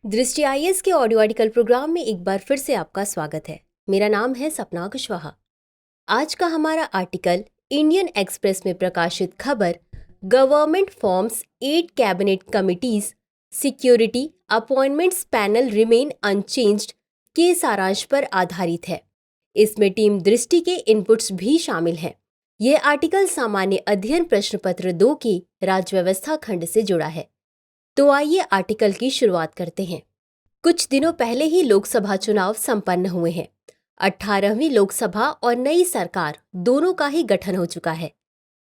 दृष्टि आईएएस के audio article programme में एक बार फिर से आपका स्वागत है। मेरा नाम है सपना कुशवाहा। आज का हमारा आर्टिकल इंडियन एक्सप्रेस में प्रकाशित खबर government forms 8 cabinet committees, security appointments panel remain unchanged के सारांश पर आधारित है। इसमें टीम दृष्टि के इनपुट्स भी शामिल हैं। यह आर्टिकल सामान्य अध्ययन प्रश्न पत्र 2 के राज्य व्यवस्था खंड से जुड़ा है। तो आइए आर्टिकल की शुरुआत करते हैं। कुछ दिनों पहले ही लोकसभा चुनाव संपन्न हुए हैं। 18वीं लोकसभा और नई सरकार दोनों का ही गठन हो चुका है।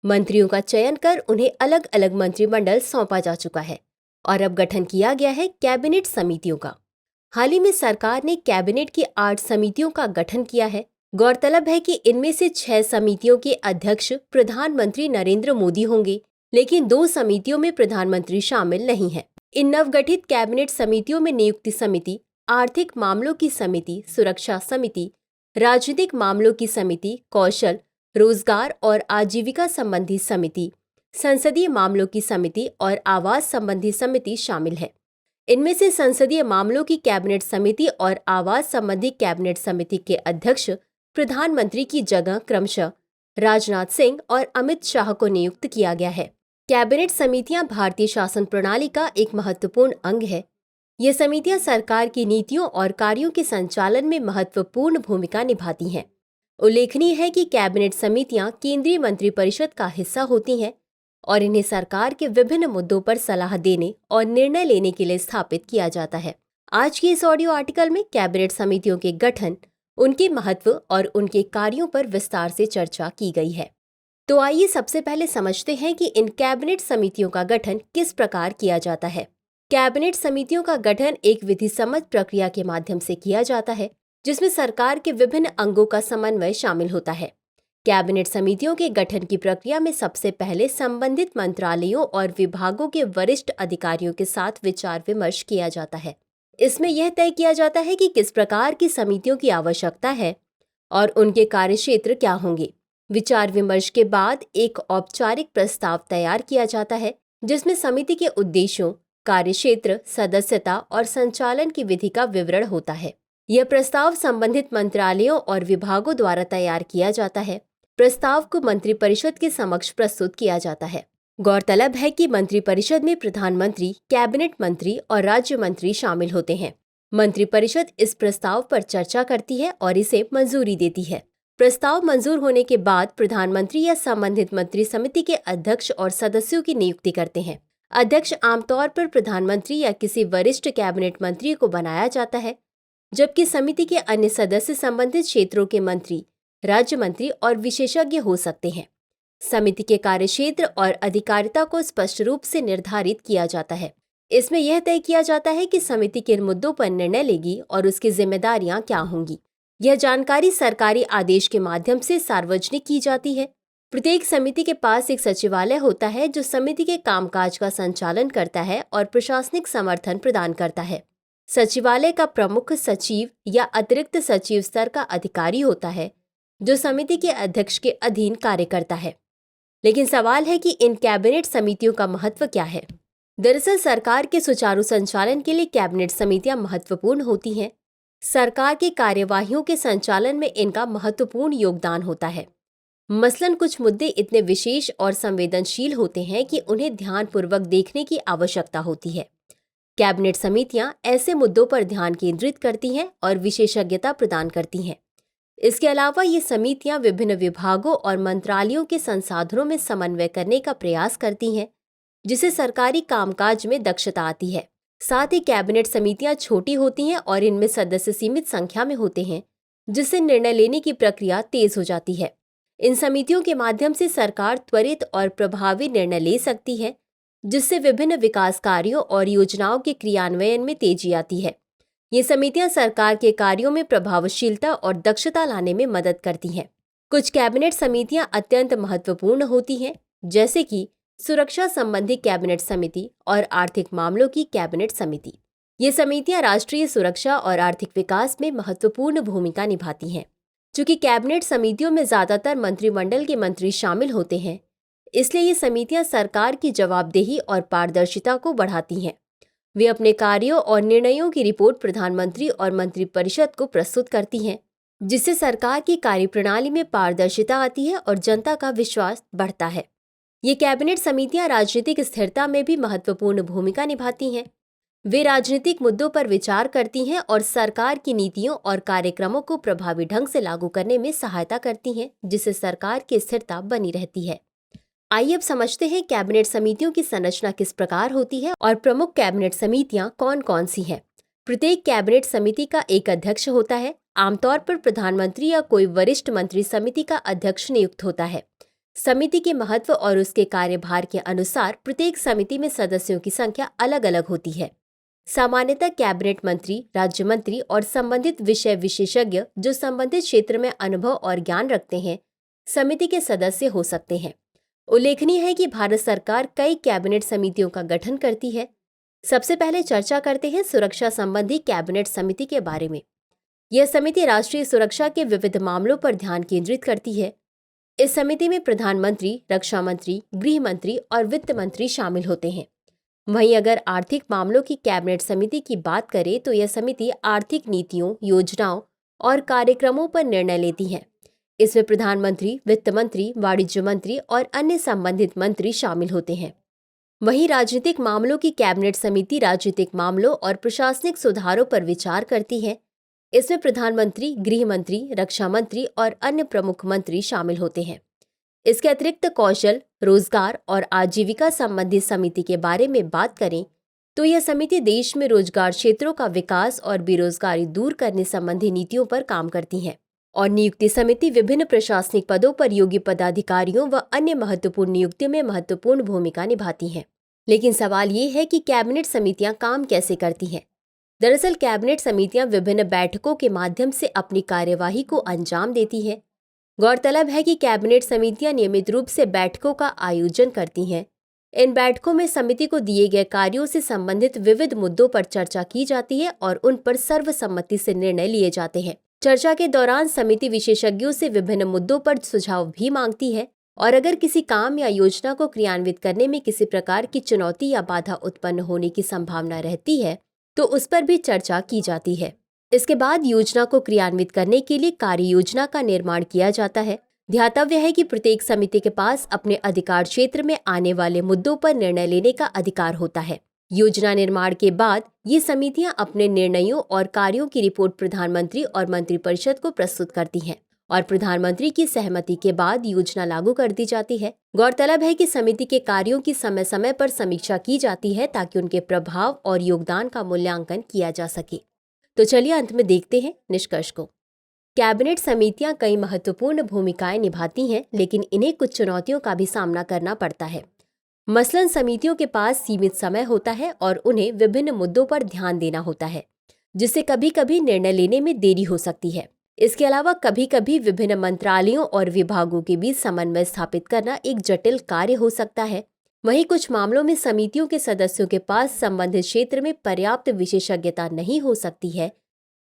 मंत्रियों का चयन कर उन्हें अलग अलग मंत्रिमंडल सौंपा जा चुका है और अब गठन किया गया है कैबिनेट समितियों का। हाल ही में सरकार ने कैबिनेट की 8 समितियों का गठन किया है। गौरतलब है कि इनमें से 6 समितियों के अध्यक्ष प्रधानमंत्री नरेंद्र मोदी होंगे, लेकिन 2 समितियों में प्रधानमंत्री शामिल नहीं है। इन नवगठित कैबिनेट समितियों में नियुक्ति समिति, आर्थिक मामलों की समिति, सुरक्षा समिति, राजनीतिक मामलों की समिति, कौशल, रोजगार और आजीविका संबंधी समिति, संसदीय मामलों की समिति और आवास संबंधी समिति शामिल है। इनमें से संसदीय मामलों की कैबिनेट समिति और आवास संबंधी कैबिनेट समिति के अध्यक्ष प्रधानमंत्री की जगह क्रमशः राजनाथ सिंह और अमित शाह को नियुक्त किया गया है। कैबिनेट समितियां भारतीय शासन प्रणाली का एक महत्वपूर्ण अंग है। ये समितियां सरकार की नीतियों और कार्यों के संचालन में महत्वपूर्ण भूमिका निभाती हैं। उल्लेखनीय है कि कैबिनेट समितियां केंद्रीय मंत्रिपरिषद का हिस्सा होती हैं और इन्हें सरकार के विभिन्न मुद्दों पर सलाह देने और निर्णय लेने के लिए स्थापित किया जाता है। आज के इस ऑडियो आर्टिकल में कैबिनेट समितियों के गठन, उनके महत्व और उनके कार्यों पर विस्तार से चर्चा की गई है। तो आइए सबसे पहले समझते हैं कि इन कैबिनेट समितियों का गठन किस प्रकार किया जाता है। कैबिनेट समितियों का गठन एक विधिसम्मत प्रक्रिया के माध्यम से किया जाता है, जिसमें सरकार के विभिन्न अंगों का समन्वय शामिल होता है। कैबिनेट समितियों के गठन की प्रक्रिया में सबसे पहले संबंधित मंत्रालयों और विभागों के वरिष्ठ अधिकारियों के साथ विचार विमर्श किया जाता है। इसमें यह तय किया जाता है कि किस प्रकार की समितियों की आवश्यकता है और उनके कार्यक्षेत्र क्या होंगे। विचार विमर्श के बाद एक औपचारिक प्रस्ताव तैयार किया जाता है, जिसमें समिति के उद्देश्यों, कार्यक्षेत्र, सदस्यता और संचालन की विधि का विवरण होता है। यह प्रस्ताव संबंधित मंत्रालयों और विभागों द्वारा तैयार किया जाता है। प्रस्ताव को मंत्रिपरिषद के समक्ष प्रस्तुत किया जाता है। गौरतलब है कि मंत्रिपरिषद में प्रधानमंत्री, कैबिनेट मंत्री और राज्य मंत्री शामिल होते हैं। मंत्रिपरिषद इस प्रस्ताव पर चर्चा करती है और इसे मंजूरी देती है। प्रस्ताव मंजूर होने के बाद प्रधानमंत्री या संबंधित मंत्री समिति के अध्यक्ष और सदस्यों की नियुक्ति करते हैं। अध्यक्ष आमतौर पर प्रधानमंत्री या किसी वरिष्ठ कैबिनेट मंत्री को बनाया जाता है, जबकि समिति के अन्य सदस्य संबंधित क्षेत्रों के मंत्री, राज्य मंत्री और विशेषज्ञ हो सकते हैं। समिति के कार्यक्षेत्र और अधिकारिता को स्पष्ट रूप से निर्धारित किया जाता है। इसमें यह तय किया जाता है कि समिति किन मुद्दों पर निर्णय लेगी और उसकी जिम्मेदारियां क्या होंगी। यह जानकारी सरकारी आदेश के माध्यम से सार्वजनिक की जाती है। प्रत्येक समिति के पास एक सचिवालय होता है, जो समिति के कामकाज का संचालन करता है और प्रशासनिक समर्थन प्रदान करता है। सचिवालय का प्रमुख सचिव या अतिरिक्त सचिव स्तर का अधिकारी होता है, जो समिति के अध्यक्ष के अधीन कार्य करता है। लेकिन सवाल है कि इन कैबिनेट समितियों का महत्व क्या है। दरअसल सरकार के सुचारू संचालन के लिए कैबिनेट समितियां महत्वपूर्ण होती हैं। सरकार की कार्यवाहियों के संचालन में इनका महत्वपूर्ण योगदान होता है। मसलन कुछ मुद्दे इतने विशेष और संवेदनशील होते हैं कि उन्हें ध्यानपूर्वक देखने की आवश्यकता होती है। कैबिनेट समितियां ऐसे मुद्दों पर ध्यान केंद्रित करती हैं और विशेषज्ञता प्रदान करती हैं। इसके अलावा ये समितियां विभिन्न विभागों और मंत्रालयों के संसाधनों में समन्वय करने का प्रयास करती हैं, जिससे सरकारी कामकाज में दक्षता आती है। साथ ही कैबिनेट समितियां छोटी होती हैं और इनमें सदस्य सीमित संख्या में होते हैं, जिससे निर्णय लेने की प्रक्रिया तेज हो जाती है। इन समितियों के माध्यम से सरकार त्वरित और प्रभावी निर्णय ले सकती है, जिससे विभिन्न विकास कार्यों और योजनाओं के क्रियान्वयन में तेजी आती है। ये समितियां सरकार के कार्यों में प्रभावशीलता और दक्षता लाने में मदद करती हैं। कुछ कैबिनेट समितियां अत्यंत महत्वपूर्ण होती हैं, जैसे कि सुरक्षा संबंधी कैबिनेट समिति और आर्थिक मामलों की कैबिनेट समिति। ये समितियां राष्ट्रीय सुरक्षा और आर्थिक विकास में महत्वपूर्ण भूमिका निभाती हैं। चूंकि कैबिनेट समितियों में ज्यादातर मंत्रिमंडल के मंत्री शामिल होते हैं, इसलिए ये समितियां सरकार की जवाबदेही और पारदर्शिता को बढ़ाती हैं। वे अपने कार्यों और निर्णयों की रिपोर्ट प्रधानमंत्री और मंत्रिपरिषद को प्रस्तुत करती हैं, जिससे सरकार की कार्यप्रणाली में पारदर्शिता आती है और जनता का विश्वास बढ़ता है। ये कैबिनेट समितियां राजनीतिक स्थिरता में भी महत्वपूर्ण भूमिका निभाती हैं। वे राजनीतिक मुद्दों पर विचार करती हैं और सरकार की नीतियों और कार्यक्रमों को प्रभावी ढंग से लागू करने में सहायता करती हैं, जिससे सरकार की स्थिरता बनी रहती है। आइए अब समझते हैं कैबिनेट समितियों की संरचना किस प्रकार होती है और प्रमुख कैबिनेट समितियां कौन कौन सी हैं। प्रत्येक कैबिनेट समिति का एक अध्यक्ष होता है। आमतौर पर प्रधानमंत्री या कोई वरिष्ठ मंत्री समिति का अध्यक्ष नियुक्त होता है। समिति के महत्व और उसके कार्यभार के अनुसार प्रत्येक समिति में सदस्यों की संख्या अलग अलग होती है। सामान्यतः कैबिनेट मंत्री, राज्य मंत्री और संबंधित विषय विशेषज्ञ जो संबंधित क्षेत्र में अनुभव और ज्ञान रखते हैं, समिति के सदस्य हो सकते हैं। उल्लेखनीय है कि भारत सरकार कई कैबिनेट समितियों का गठन करती है। सबसे पहले चर्चा करते हैं सुरक्षा संबंधी कैबिनेट समिति के बारे में। यह समिति राष्ट्रीय सुरक्षा के विविध मामलों पर ध्यान केंद्रित करती है। इस समिति में प्रधानमंत्री, रक्षा मंत्री, गृह मंत्री और वित्त मंत्री शामिल होते हैं। वहीं अगर आर्थिक मामलों की कैबिनेट समिति की बात करें तो यह समिति आर्थिक नीतियों, योजनाओं और कार्यक्रमों पर निर्णय लेती है। इसमें प्रधानमंत्री, वित्त मंत्री, वाणिज्य मंत्री और अन्य संबंधित मंत्री शामिल होते हैं। वहीं राजनीतिक मामलों की कैबिनेट समिति राजनीतिक मामलों और प्रशासनिक सुधारों पर विचार करती है। इसमें प्रधानमंत्री, गृह मंत्री, रक्षा मंत्री और अन्य प्रमुख मंत्री शामिल होते हैं। इसके अतिरिक्त कौशल, रोजगार और आजीविका संबंधी समिति के बारे में बात करें तो यह समिति देश में रोजगार क्षेत्रों का विकास और बेरोजगारी दूर करने संबंधी नीतियों पर काम करती है। और नियुक्ति समिति विभिन्न प्रशासनिक पदों पर योग्य पदाधिकारियों व अन्य महत्वपूर्ण नियुक्तियों में महत्वपूर्ण भूमिका निभाती हैं। लेकिन सवाल ये है कि कैबिनेट समितियां काम कैसे करती हैं। दरअसल कैबिनेट समितियां विभिन्न बैठकों के माध्यम से अपनी कार्यवाही को अंजाम देती हैं। गौरतलब है कि कैबिनेट समितियां नियमित रूप से बैठकों का आयोजन करती हैं। इन बैठकों में समिति को दिए गए कार्यों से संबंधित विविध मुद्दों पर चर्चा की जाती है और उन पर सर्वसम्मति से निर्णय लिए जाते हैं। चर्चा के दौरान समिति विशेषज्ञों से विभिन्न मुद्दों पर सुझाव भी मांगती है और अगर किसी काम या योजना को क्रियान्वित करने में किसी प्रकार की चुनौती या बाधा उत्पन्न होने की संभावना रहती है तो उस पर भी चर्चा की जाती है। इसके बाद योजना को क्रियान्वित करने के लिए कार्य योजना का निर्माण किया जाता है। ध्यातव्य है कि प्रत्येक समिति के पास अपने अधिकार क्षेत्र में आने वाले मुद्दों पर निर्णय लेने का अधिकार होता है। योजना निर्माण के बाद ये समितियां अपने निर्णयों और कार्यों की रिपोर्ट प्रधानमंत्री और मंत्रिपरिषद को प्रस्तुत करती हैं और प्रधानमंत्री की सहमति के बाद योजना लागू कर दी जाती है। गौरतलब है कि समिति के कार्यों की समय समय पर समीक्षा की जाती है ताकि उनके प्रभाव और योगदान का मूल्यांकन किया जा सके। तो चलिए अंत में देखते हैं निष्कर्ष को। कैबिनेट समितियां कई महत्वपूर्ण भूमिकाएं निभाती हैं, लेकिन इन्हें कुछ चुनौतियों का भी सामना करना पड़ता है। मसलन समितियों के पास सीमित समय होता है और उन्हें विभिन्न मुद्दों पर ध्यान देना होता है, जिससे कभी कभी निर्णय लेने में देरी हो सकती है। इसके अलावा कभी कभी विभिन्न मंत्रालयों और विभागों के बीच समन्वय स्थापित करना एक जटिल कार्य हो सकता है। वहीं कुछ मामलों में समितियों के सदस्यों के पास संबंधित क्षेत्र में पर्याप्त विशेषज्ञता नहीं हो सकती है,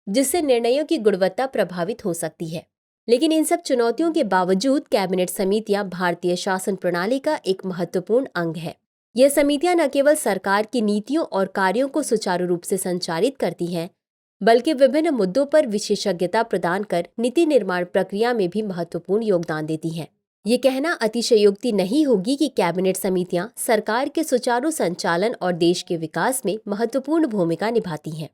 जिससे निर्णयों की गुणवत्ता प्रभावित हो सकती है। लेकिन इन सब चुनौतियों के बावजूद कैबिनेट समितियां भारतीय शासन प्रणाली का एक महत्वपूर्ण अंग है। यह समितियां न केवल सरकार की नीतियों और कार्यों को सुचारू रूप से संचालित करती हैं, बल्कि विभिन्न मुद्दों पर विशेषज्ञता प्रदान कर नीति निर्माण प्रक्रिया में भी महत्वपूर्ण योगदान देती हैं। ये कहना अतिशयोक्ति नहीं होगी कि कैबिनेट समितियां सरकार के सुचारू संचालन और देश के विकास में महत्वपूर्ण भूमिका निभाती हैं।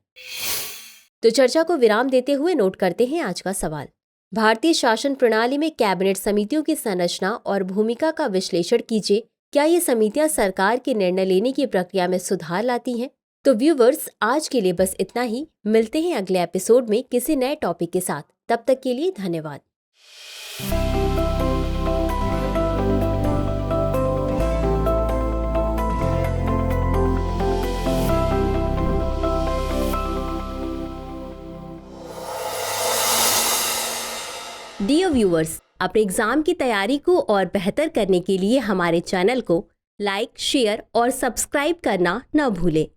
तो चर्चा को विराम देते हुए नोट करते हैं आज का सवाल। भारतीय शासन प्रणाली में कैबिनेट समितियों की संरचना और भूमिका का विश्लेषण कीजिए। क्या ये समितियां सरकार के निर्णय लेने की प्रक्रिया में सुधार लाती हैं? तो व्यूवर्स, आज के लिए बस इतना ही। मिलते हैं अगले एपिसोड में किसी नए टॉपिक के साथ। तब तक के लिए धन्यवाद। डियर व्यूअर्स, अपने एग्जाम की तैयारी को और बेहतर करने के लिए हमारे चैनल को लाइक, शेयर और सब्सक्राइब करना न भूलें।